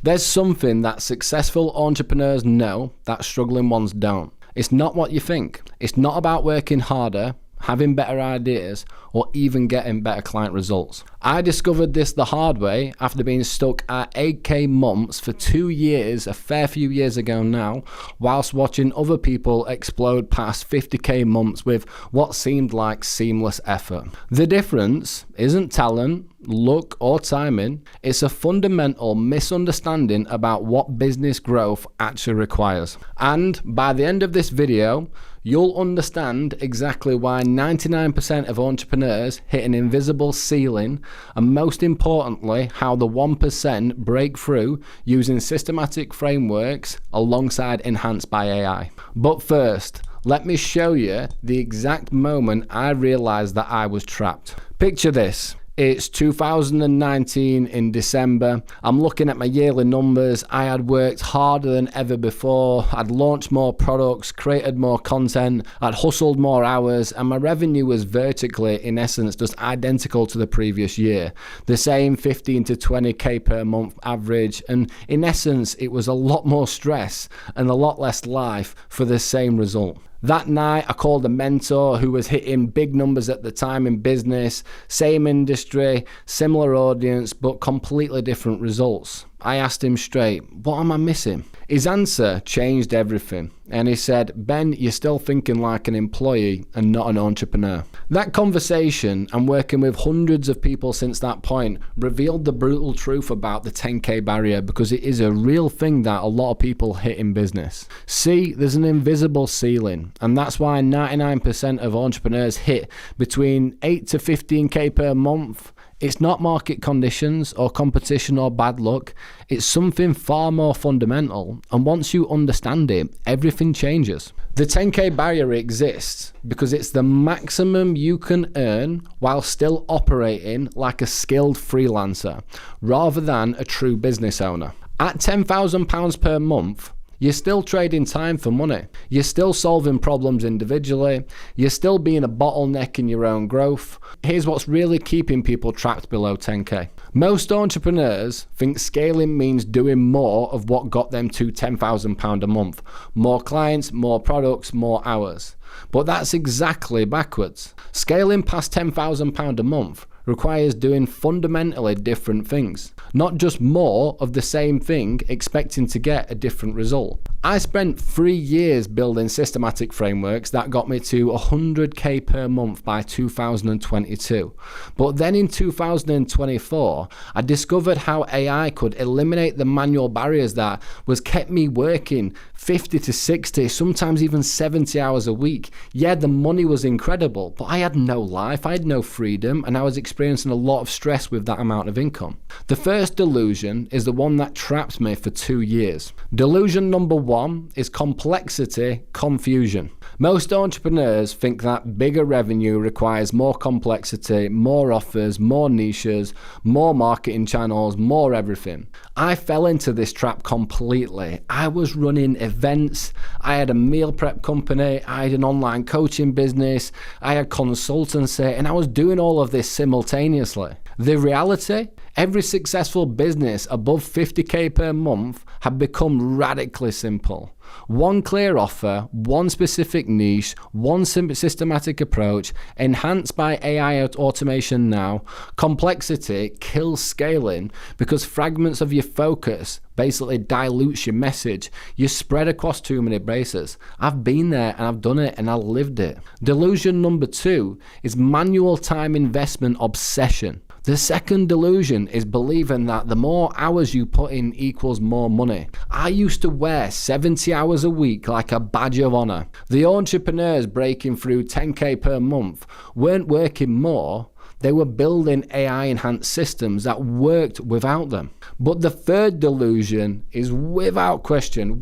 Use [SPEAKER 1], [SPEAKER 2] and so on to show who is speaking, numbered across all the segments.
[SPEAKER 1] There's something that successful entrepreneurs know that struggling ones don't. It's not what you think. It's not about working harder, having better ideas, or even getting better client results. I discovered this the hard way after being stuck at 8K months for 2 years, a fair few years ago now, whilst watching other people explode past 50K months with what seemed like seamless effort. The difference isn't talent, luck, or timing. It's a fundamental misunderstanding about what business growth actually requires. And by the end of this video, you'll understand exactly why 99% of entrepreneurs hit an invisible ceiling, and most importantly, how the 1% break through using systematic frameworks alongside enhanced by AI. But first, let me show you the exact moment I realized that I was trapped. Picture this. It's 2019 in December. I'm looking at my yearly numbers. I had worked harder than ever before. I'd launched more products, created more content, I'd hustled more hours, and my revenue was vertically, in essence, just identical to the previous year. The same 15 to 20K per month average, and in essence, it was a lot more stress and a lot less life for the same result. That night, I called a mentor who was hitting big numbers at the time in business, same industry, similar audience, but completely different results. I asked him straight, what am I missing? His answer changed everything. And he said, Ben, you're still thinking like an employee and not an entrepreneur. That conversation, and working with hundreds of people since that point, revealed the brutal truth about the 10K barrier, because it is a real thing that a lot of people hit in business. See, there's an invisible ceiling, and that's why 99% of entrepreneurs hit between 8 to 15K per month. It's not market conditions or competition or bad luck. It's something far more fundamental, and once you understand it, everything changes. The 10K barrier exists because it's the maximum you can earn while still operating like a skilled freelancer rather than a true business owner. At £10,000 per month, you're still trading time for money. You're still solving problems individually. You're still being a bottleneck in your own growth. Here's what's really keeping people trapped below 10K. Most entrepreneurs think scaling means doing more of what got them to £10,000 a month. More clients, more products, more hours. But that's exactly backwards. Scaling past £10,000 a month requires doing fundamentally different things, not just more of the same thing expecting to get a different result. I spent 3 years building systematic frameworks that got me to 100K per month by 2022. But then in 2024, I discovered how AI could eliminate the manual barriers that was kept me working 50 to 60, sometimes even 70 hours a week. Yeah, the money was incredible, but I had no life, I had no freedom, and I was experiencing a lot of stress with that amount of income. The first delusion is the one that trapped me for 2 years. Delusion number 1 is complexity confusion. Most entrepreneurs think that bigger revenue requires more complexity, more offers, more niches, more marketing channels, more everything. I fell into this trap completely. I was running events, I had a meal prep company, I had an online coaching business, I had consultancy, and I was doing all of this simultaneously. The reality? Every successful business above 50K per month had become radically simple. One clear offer, one specific niche, one systematic approach, enhanced by AI automation now. Complexity kills scaling because fragments of your focus basically dilutes your message. You spread across too many bases. I've been there and I've done it and I lived it. Delusion number 2 is manual time investment obsession. The second delusion is believing that the more hours you put in equals more money. I used to wear 70 hours a week like a badge of honor. The entrepreneurs breaking through 10K per month weren't working more, they were building AI-enhanced systems that worked without them. But the third delusion is without question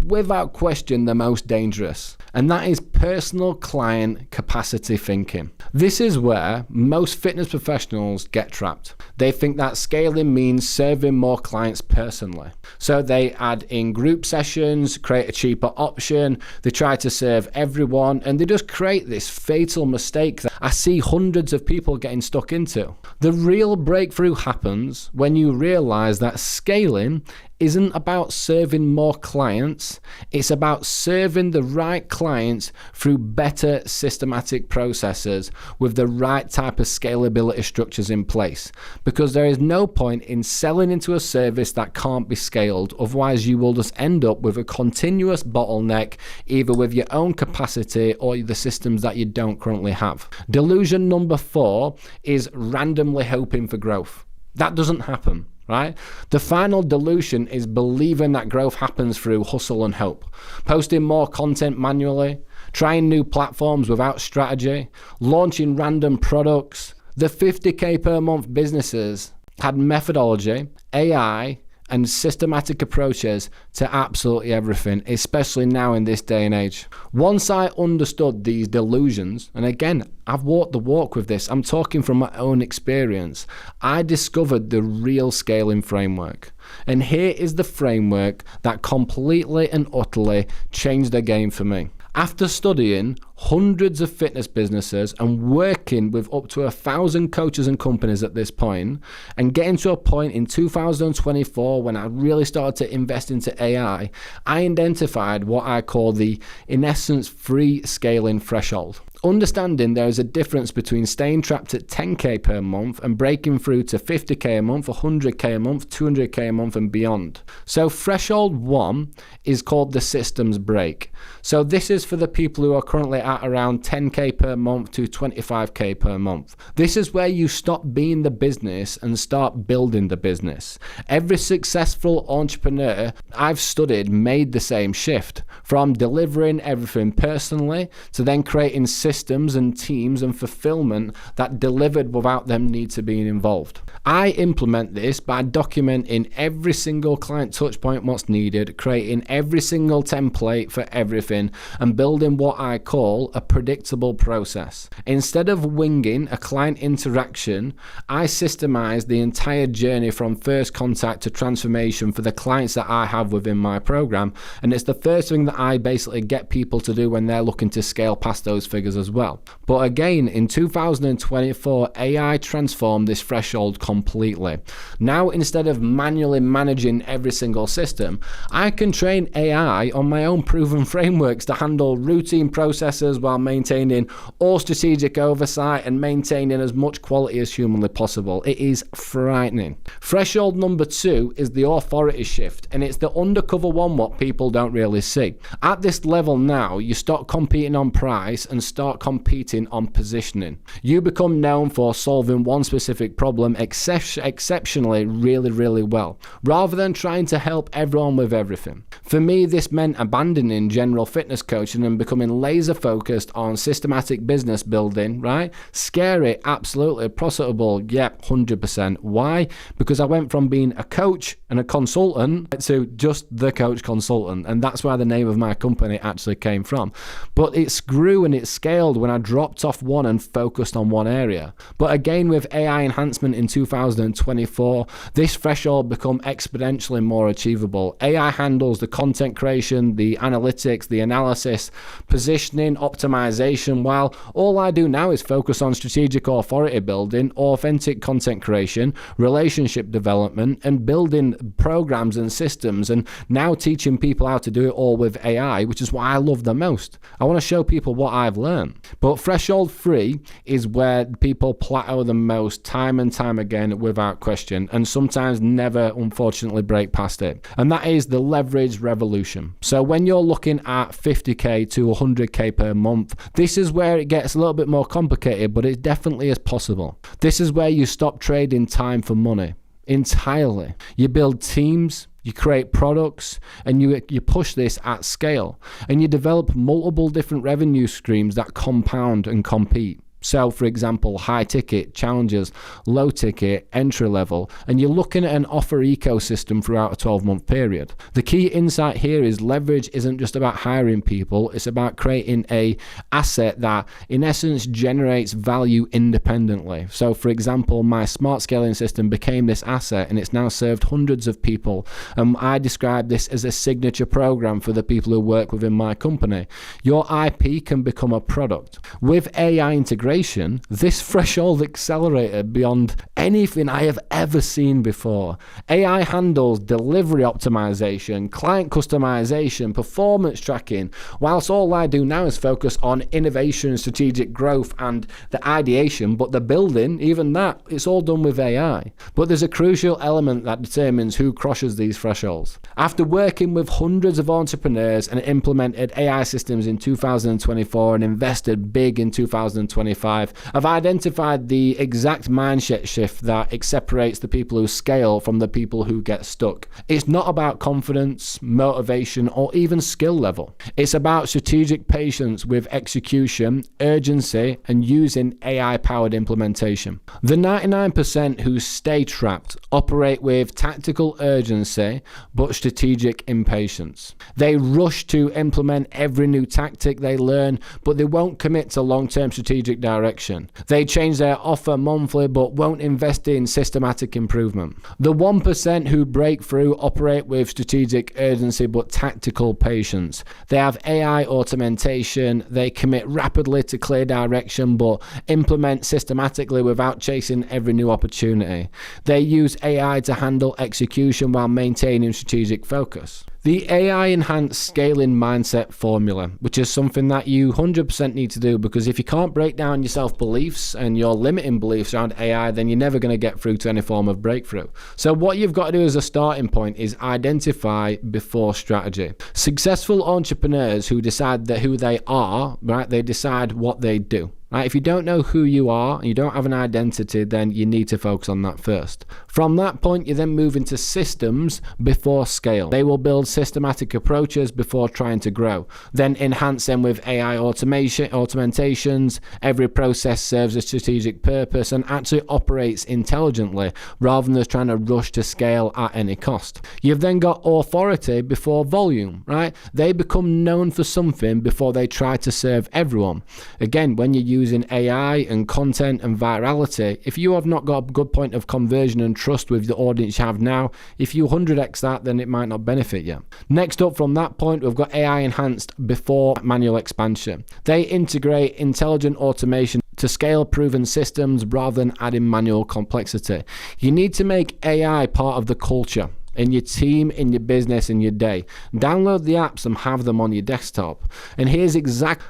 [SPEAKER 1] the most dangerous, and that is personal client capacity thinking. This is where most fitness professionals get trapped. They think that scaling means serving more clients personally. So they add in group sessions, create a cheaper option, they try to serve everyone, and they just create this fatal mistake that I see hundreds of people getting stuck into. The real breakthrough happens when you realize that scaling isn't about serving more clients. It's about serving the right clients through better systematic processes with the right type of scalability structures in place. Because there is no point in selling into a service that can't be scaled. Otherwise, you will just end up with a continuous bottleneck, either with your own capacity or the systems that you don't currently have. Delusion number 4 is randomly hoping for growth. That doesn't happen, right? The final delusion is believing that growth happens through hustle and hope. Posting more content manually, trying new platforms without strategy, launching random products. The 50K per month businesses had methodology, AI, and systematic approaches to absolutely everything, especially now in this day and age. Once I understood these delusions, and again, I've walked the walk with this, I'm talking from my own experience, I discovered the real scaling framework. And here is the framework that completely and utterly changed the game for me. After studying hundreds of fitness businesses and working with up to 1,000 coaches and companies at this point, and getting to a point in 2024 when I really started to invest into AI, I identified what I call the, in essence, free scaling threshold. Understanding there is a difference between staying trapped at 10K per month and breaking through to 50K a month, 100K a month, 200K a month and beyond. So threshold 1 is called the systems break. So this is for the people who are currently at around 10K per month to 25K per month. This is where you stop being the business and start building the business. Every successful entrepreneur I've studied made the same shift, from delivering everything personally to then creating systems and teams and fulfillment that delivered without them need to be involved. I implement this by documenting every single client touch point what's needed, creating every single template for everything, and building what I call a predictable process. Instead of winging a client interaction, I systemize the entire journey from first contact to transformation for the clients that I have within my program, and it's the first thing that I basically get people to do when they're looking to scale past those figures as well. But again, in 2024, AI transformed this threshold completely. Now, instead of manually managing every single system, I can train AI on my own proven frameworks to handle routine processes while maintaining all strategic oversight and maintaining as much quality as humanly possible. It is frightening. Threshold number 2 is the authority shift, and it's the undercover one what people don't really see. At this level now, you stop competing on price and start competing on positioning. You become known for solving one specific problem exceptionally really well, rather than trying to help everyone with everything. For me, this meant abandoning general fitness coaching and becoming laser focused on systematic business building, right? Scary, absolutely. Profitable, yep, 100%. Why? Because I went from being a coach and a consultant to just the coach consultant, and that's where the name of my company actually came from. But it grew and it scaled when I dropped off one and focused on one area. But again, with AI enhancement in 2024, this threshold become exponentially more achievable. AI handles the content creation, the analytics, the analysis, positioning, optimization, while all I do now is focus on strategic authority building, authentic content creation, relationship development, and building programs and systems, and now teaching people how to do it all with AI, which is what I love the most. I want to show people what I've learned. But threshold 3 is where people plateau the most time and time again without question, and sometimes never unfortunately break past it. And that is the leverage revolution. So when you're looking at 50K to 100K per month, this is where it gets a little bit more complicated, but it definitely is possible. This is where you stop trading time for money entirely. You build teams, you create products, and you push this at scale, and you develop multiple different revenue streams that compound and compete. So, for example, high ticket, challenges, low ticket, entry level, and you're looking at an offer ecosystem throughout a 12-month period. The key insight here is leverage isn't just about hiring people, it's about creating an asset that, in essence, generates value independently. So, for example, my smart scaling system became this asset, and it's now served hundreds of people. I describe this as a signature program for the people who work within my company. Your IP can become a product. With AI integration, integration, this threshold accelerated beyond anything I have ever seen before. AI handles delivery optimization, client customization, performance tracking, whilst all I do now is focus on innovation, strategic growth, and the ideation, but the building, even that, it's all done with AI. But there's a crucial element that determines who crosses these thresholds. After working with hundreds of entrepreneurs and implemented AI systems in 2024 and invested big in 2025, I've identified the exact mindset shift that separates the people who scale from the people who get stuck. It's not about confidence, motivation, or even skill level. It's about strategic patience with execution, urgency, and using AI-powered implementation. The 99% who stay trapped operate with tactical urgency but strategic impatience. They rush to implement every new tactic they learn, but they won't commit to long-term strategic direction. They change their offer monthly but won't invest in systematic improvement. The 1% who break through operate with strategic urgency but tactical patience. They have AI automation, they commit rapidly to clear direction but implement systematically without chasing every new opportunity. They use AI to handle execution while maintaining strategic focus. The AI-enhanced scaling mindset formula, which is something that you 100% need to do, because if you can't break down your self-beliefs and your limiting beliefs around AI, then you're never going to get through to any form of breakthrough. So what you've got to do as a starting point is identify before strategy. Successful entrepreneurs who decide that who they are, right, they decide what they do. Right, if you don't know who you are and you don't have an identity, then you need to focus on that first. From that point, you then move into systems before scale. They will build systematic approaches before trying to grow, then enhance them with AI augmentations. Every process serves a strategic purpose and actually operates intelligently rather than just trying to rush to scale at any cost. You've then got authority before volume, right? They become known for something before they try to serve everyone. Again, when you use using AI and content and virality, if you have not got a good point of conversion and trust with the audience you have now, if you 100x that, then it might not benefit you. Next up from that point, we've got AI enhanced before manual expansion. They integrate intelligent automation to scale proven systems rather than adding manual complexity. You need to make AI part of the culture in your team, in your business, in your day. Download the apps and have them on your desktop. And here's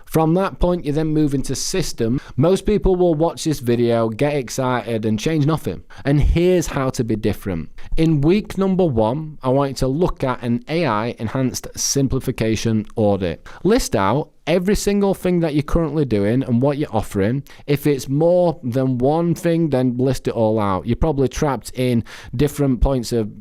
[SPEAKER 1] from that point, you then move into system. Most people will watch this video, get excited, and change nothing. And here's how to be different. In week number 1, I want you to look at an AI enhanced simplification audit. List out every single thing that you're currently doing and what you're offering. If it's more than one thing, then list it all out. You're probably trapped in different points of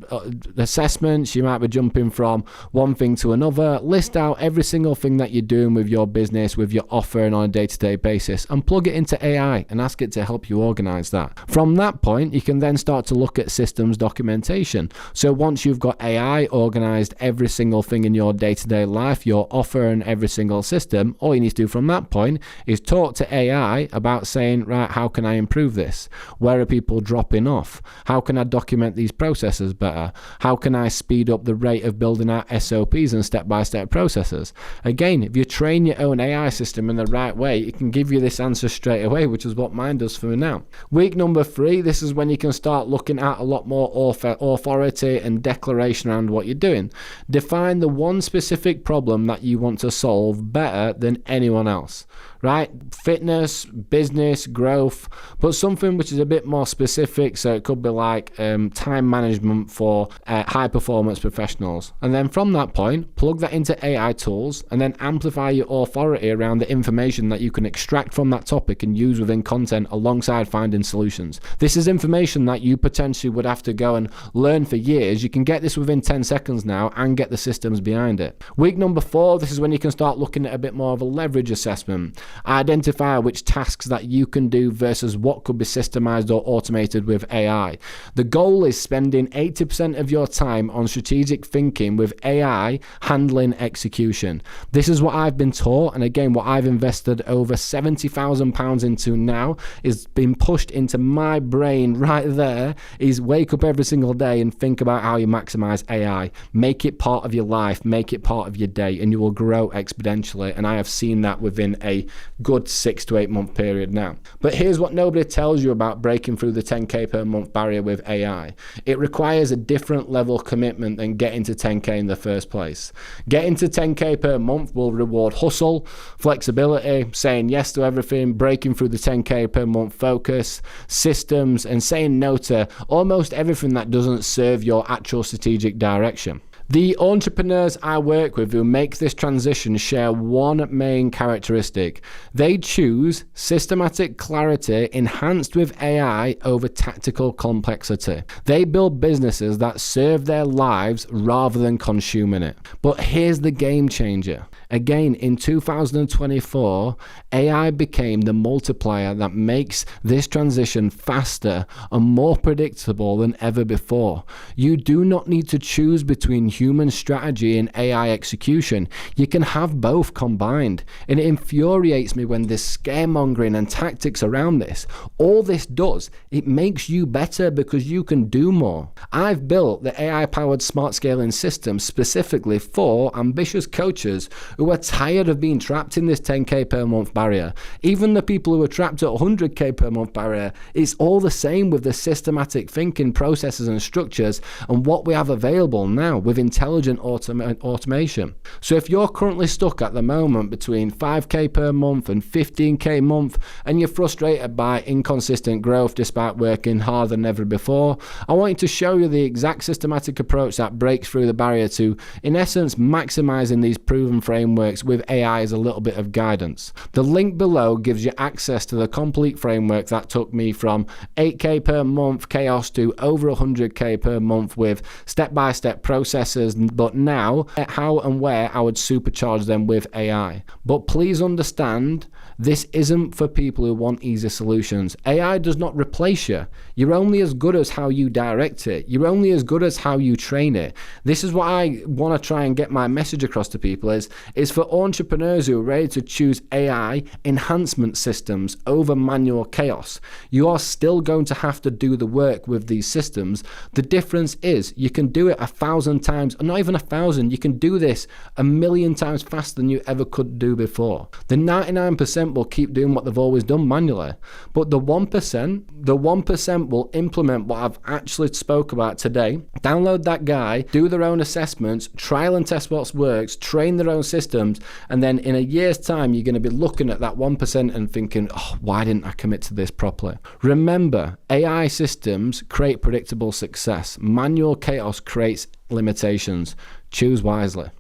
[SPEAKER 1] assessments. You might be jumping from one thing to another. List out every single thing that you're doing with your business, with your offer, and on a day-to-day basis, and plug it into AI and ask it to help you organize that. From that point, you can then start to look at systems documentation. So once you've got AI organized every single thing in your day-to-day life, your offer, and every single system, all you need to do from that point is talk to AI about saying, right, how can I improve this? Where are people dropping off? How can I document these processes better? How can I speed up the rate of building out SOPs and step-by-step processes? Again, if you train your own AI system in the right way, it can give you this answer straight away, which is what mine does for me now. Week number 3, this is when you can start looking at a lot more authority and declaration around what you're doing. Define the one specific problem that you want to solve better than anyone else, right? Fitness, business, growth, but something which is a bit more specific. So it could be like time management for high performance professionals. And then from that point, plug that into AI tools and then amplify your authority around the information that you can extract from that topic and use within content alongside finding solutions. This is information that you potentially would have to go and learn for years. You can get this within 10 seconds now and get the systems behind it. Week number 4, this is when you can start looking at a bit more of a leverage assessment. Identify which tasks that you can do versus what could be systemized or automated with AI. The goal is spending 80% of your time on strategic thinking with AI handling execution. This is what I've been taught, and again, what I've invested over £70,000 into now is being pushed into my brain right there, is wake up every single day and think about how you maximize AI. Make it part of your life, make it part of your day, and you will grow exponentially. And I have seen that within a good 6 to 8 month period now. But here's what nobody tells you about breaking through the 10K per month barrier with AI. It requires a different level of commitment than getting to 10K in the first place. Getting to 10K per month will reward hustle, flexibility, saying yes to everything, breaking through the 10K per month focus, systems, and saying no to almost everything that doesn't serve your actual strategic direction. The entrepreneurs I work with who make this transition share one main characteristic. They choose systematic clarity enhanced with AI over tactical complexity. They build businesses that serve their lives rather than consuming it. But here's the game changer. Again, in 2024, AI became the multiplier that makes this transition faster and more predictable than ever before. You do not need to choose between human strategy and AI execution. You can have both combined. And it infuriates me when there's scaremongering and tactics around this. All this does, it makes you better because you can do more. I've built the AI-powered smart scaling system specifically for ambitious coaches who are tired of being trapped in this 10K per month barrier. Even the people who are trapped at 100K per month barrier, it's all the same with the systematic thinking processes and structures and what we have available now with intelligent automation. So if you're currently stuck at the moment between 5K per month and 15K a month and you're frustrated by inconsistent growth despite working harder than ever before, I want to show you the exact systematic approach that breaks through the barrier to, in essence, maximizing these proven frameworks with AI as a little bit of guidance. The link below gives you access to the complete framework that took me from 8K per month chaos to over 100K per month with step-by-step processes, but now how and where I would supercharge them with AI. But please understand, this isn't for people who want easy solutions. AI does not replace you. You're only as good as how you direct it. You're only as good as how you train it. This is what I want to try and get my message across to people is for entrepreneurs who are ready to choose AI enhancement systems over manual chaos. You are still going to have to do the work with these systems. The difference is you can do it 1,000 times, or not even 1,000, you can do this 1,000,000 times faster than you ever could do before. The 99% will keep doing what they've always done manually, but the 1% will implement what I've actually spoke about today, download that guide, do their own assessments, trial and test what works, train their own systems, and then in a year's time you're going to be looking at that 1% and thinking, oh, why didn't I commit to this properly? Remember, AI systems create predictable success. Manual chaos creates limitations. Choose wisely.